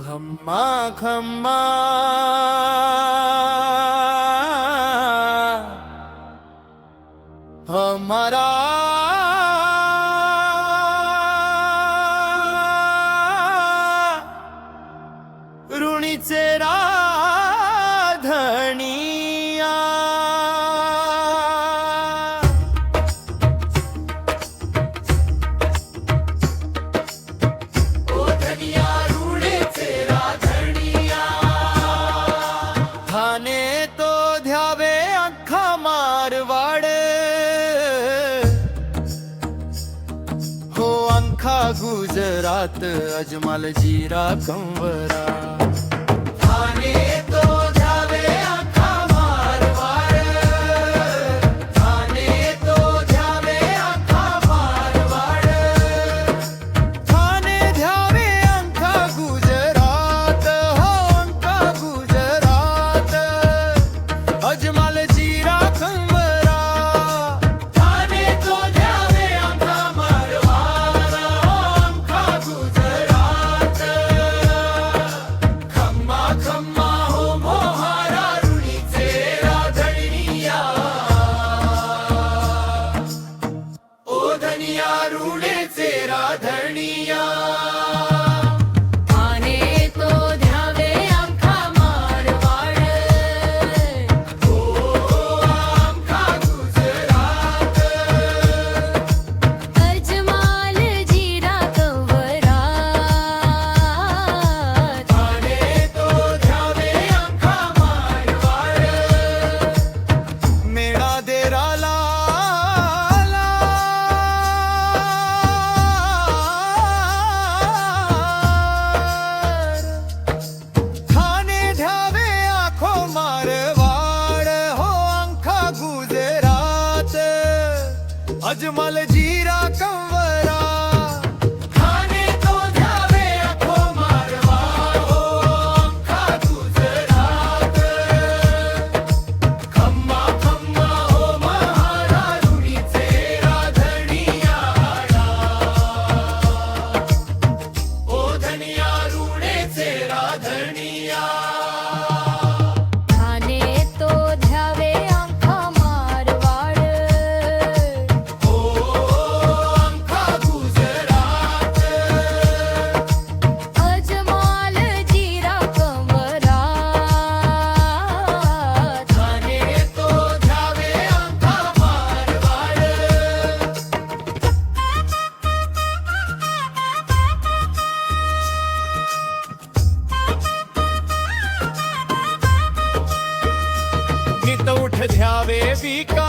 खम्मा खम्मा हमारा ऋणीचे राधणिया ओ धनिया ऋणीचे राधणिया थाने तो ध्यावे अख्खा मारवाड हो अंखा गुजरात अजमल जीरा कंवरा थाने तो ध्यावे अख्खा मारवाड थाने तो ध्यावे अख्खा मारवाड थाने ध्यावे अंखा गुजरात हो अंखा गुजरात अजमल जीरा कंवरा थाने तो ध्यावे अंखा मारवाड हो अंखा गुजरात खम्मा खम्मा हो मोहारा ऋणीचे राधणिया ओ धनिया ऋणीचे राधणिया थाने तो ध्यावे अंखा मारवाड हो अंखा गुजरात अजमाल जीरा कंवरा थाने तो ध्यावे अंखा मारवाड मेळा देराला थाने ध्यावे आखो मारवाड हो अंखा गुजरात अजमल जीरा कंवरा थाने तो ध्यावे आखो मारवाड हो अंखा गुजरात खम्मा खम्मा हो महारा ऋणीचे राधणिया ओ धनिया ऋणीचे राधणिया थाने तो ध्यावे अंखा मारवाड हो अंखा गुजरात अजमाल जीरा कंवरा थाने तो ध्यावे अंखा मारवाड नित उठ ध्यावे विका